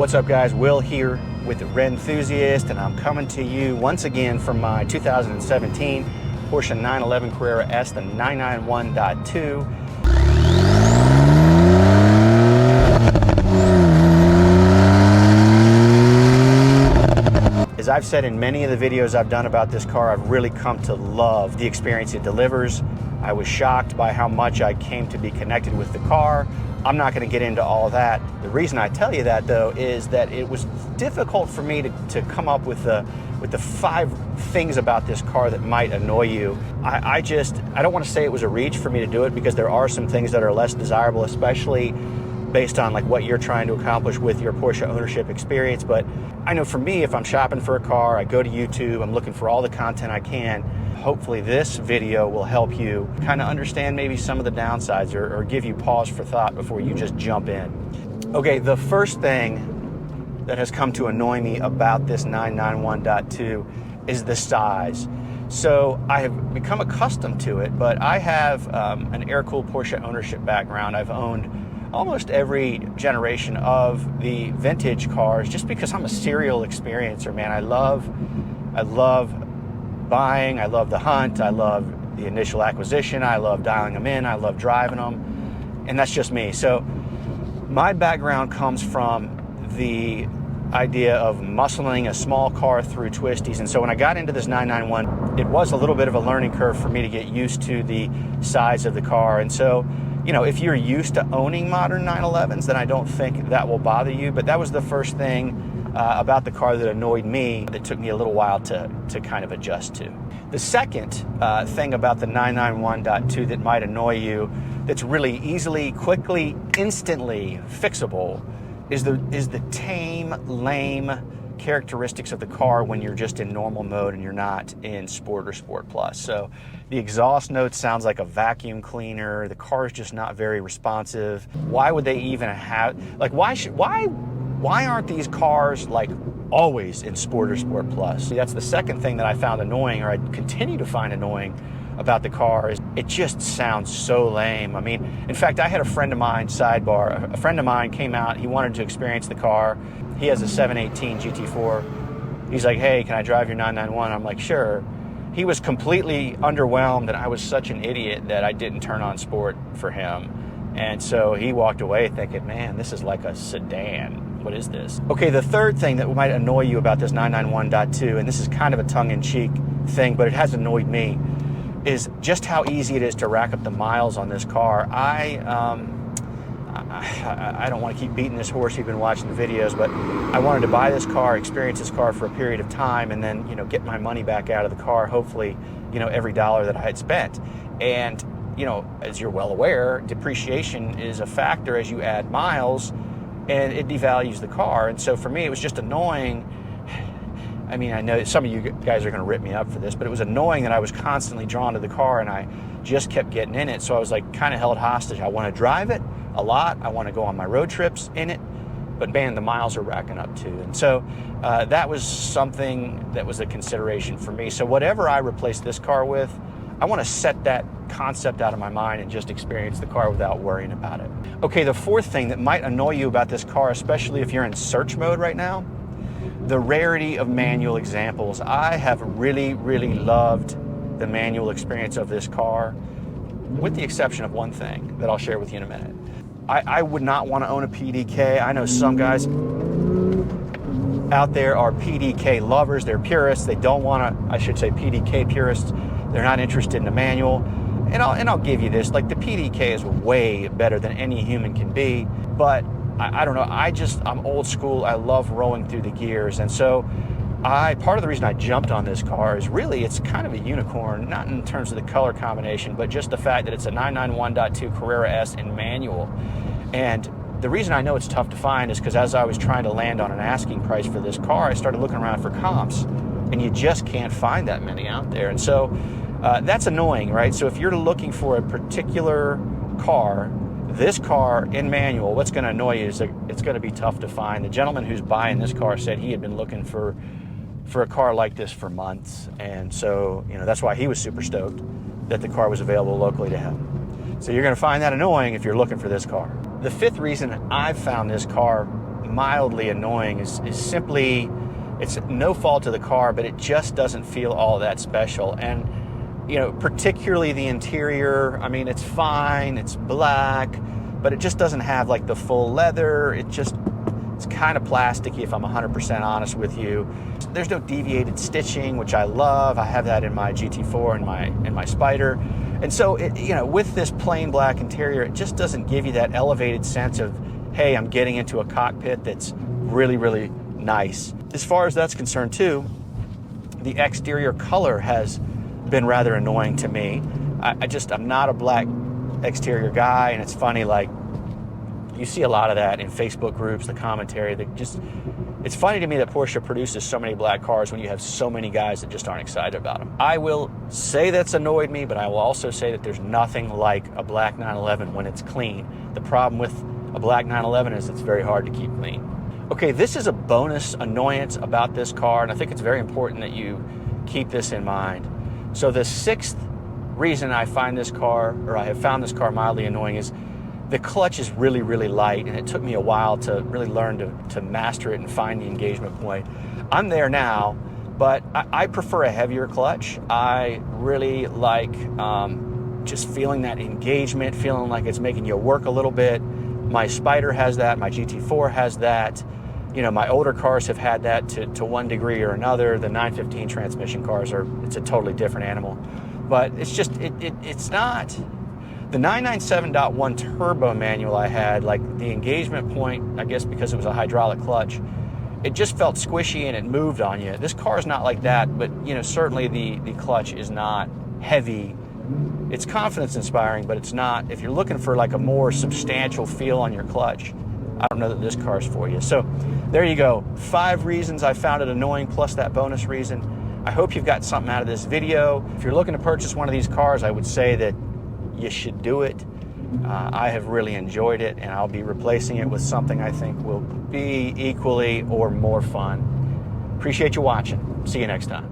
What's up guys, Will here with Rennthusiast, and I'm coming to you once again from my 2017 Porsche 911 Carrera S, the 991.2. As I've said in many of the videos I've done about this car, I've really come to love the experience it delivers. I was shocked by how much I came to be connected with the car. I'm not going to get into all of that. The reason I tell you that, though, is that it was difficult for me to come up with the 5 things about this car that might annoy you. I don't want to say it was a reach for me to do it, because there are some things that are less desirable, especially based on like what you're trying to accomplish with your Porsche ownership experience. But I know for me, if I'm shopping for a car, I go to YouTube, I'm looking for all the content I can. Hopefully this video will help you kind of understand maybe some of the downsides, or give you pause for thought before you just jump in. Okay, the first thing that has come to annoy me about this 991.2 is the size. So I have become accustomed to it, but I have an air-cooled Porsche ownership background. I've owned almost every generation of the vintage cars just because I'm a serial experiencer, man. I love buying, I love the hunt, I love the initial acquisition, I love dialing them in, I love driving them, and that's just me. So my background comes from the idea of muscling a small car through twisties, and so when I got into this 991, it was a little bit of a learning curve for me to get used to the size of the car. And so, you know, if you're used to owning modern 911s, then I don't think that will bother you. But that was the first thing about the car that annoyed me, that took me a little while to kind of adjust to. The second thing about the 991.2 that might annoy you, that's really easily, quickly, instantly fixable, is the tame, lame characteristics of the car when you're just in normal mode and you're not in Sport or Sport Plus. So the exhaust note sounds like a vacuum cleaner. The car is just not very responsive. Why would they even have, like, why aren't these cars like always in Sport or Sport Plus? That's the second thing that I found annoying, or I continue to find annoying about the car, is it just sounds so lame. I mean, in fact, I had a friend of mine, sidebar, a friend of mine came out, he wanted to experience the car. He has a 718 GT4. He's like, hey, can I drive your 991? I'm like, sure. He was completely underwhelmed, and I was such an idiot that I didn't turn on Sport for him. And so he walked away thinking, man, this is like a sedan. What is this? Okay, the third thing that might annoy you about this 991.2, and this is kind of a tongue-in-cheek thing, but it has annoyed me, is just how easy it is to rack up the miles on this car. I don't want to keep beating this horse. You've been watching the videos, but I wanted to buy this car, experience this car for a period of time, and then, you know, get my money back out of the car, hopefully, you know, every dollar that I had spent. And, you know, as you're well aware, depreciation is a factor as you add miles, and it devalues the car. And so for me, it was just annoying. I mean, I know some of you guys are going to rip me up for this, but it was annoying that I was constantly drawn to the car and I just kept getting in it. So I was like kind of held hostage. I want to drive it a lot. I want to go on my road trips in it, but man, the miles are racking up too. And so that was something that was a consideration for me. So whatever I replace this car with, I want to set that concept out of my mind and just experience the car without worrying about it. Okay, the fourth thing that might annoy you about this car, especially if you're in search mode right now, the rarity of manual examples. I have really, really loved the manual experience of this car, with the exception of one thing that I'll share with you in a minute. I would not want to own a PDK. I know some guys out there are PDK lovers. They're purists. They don't want to, I should say I'm purists. They're not interested in the manual. And I'll give you this, like the PDK is way better than any human can be, but I don't know, I'm old school. I love rolling through the gears. And so part of the reason I jumped on this car is really, it's kind of a unicorn, not in terms of the color combination, but just the fact that it's a 991.2 Carrera S in manual. And the reason I know it's tough to find is because as I was trying to land on an asking price for this car, I started looking around for comps, and you just can't find that many out there. And so that's annoying, right? So if you're looking for a particular car, this car in manual, what's going to annoy you is that it's going to be tough to find. The gentleman who's buying this car said he had been looking for a car like this for months, and so, you know, that's why he was super stoked that the car was available locally to him. So you're going to find that annoying if you're looking for this car. The fifth reason I've found this car mildly annoying is simply, it's no fault of the car, but it just doesn't feel all that special. And, you know, particularly the interior, I mean, it's fine, it's black, but it just doesn't have like the full leather. It's kind of plasticky, if I'm 100% honest with you. There's no deviated stitching, which I love. I have that in my GT4 and my Spider. And so, you know, with this plain black interior, it just doesn't give you that elevated sense of, hey, I'm getting into a cockpit that's really, really nice. As far as that's concerned too, the exterior color has been rather annoying to me. I'm not a black exterior guy, and it's funny, like, you see a lot of that in Facebook groups, the commentary, it's funny to me that Porsche produces so many black cars when you have so many guys that just aren't excited about them. I will say that's annoyed me, but I will also say that there's nothing like a black 911 when it's clean. The problem with a black 911 is it's very hard to keep clean. Okay, this is a bonus annoyance about this car, and I think it's very important that you keep this in mind. So the sixth reason I find this car, or I have found this car mildly annoying, is the clutch is really, really light, and it took me a while to really learn to master it and find the engagement point. I'm there now, but I prefer a heavier clutch. I really like just feeling that engagement, feeling like it's making you work a little bit. My Spider has that, my GT4 has that. You know, my older cars have had that to one degree or another. The 915 transmission cars it's a totally different animal. But it's just, it's not. The 997.1 turbo manual I had, like the engagement point, I guess because it was a hydraulic clutch, it just felt squishy and it moved on you. This car is not like that, but you know, certainly the clutch is not heavy. It's confidence inspiring, but it's not. If you're looking for like a more substantial feel on your clutch, I don't know that this car's for you. So there you go. 5 reasons I found it annoying, plus that bonus reason. I hope you've got something out of this video. If you're looking to purchase one of these cars, I would say that you should do it. I have really enjoyed it, and I'll be replacing it with something I think will be equally or more fun. Appreciate you watching. See you next time.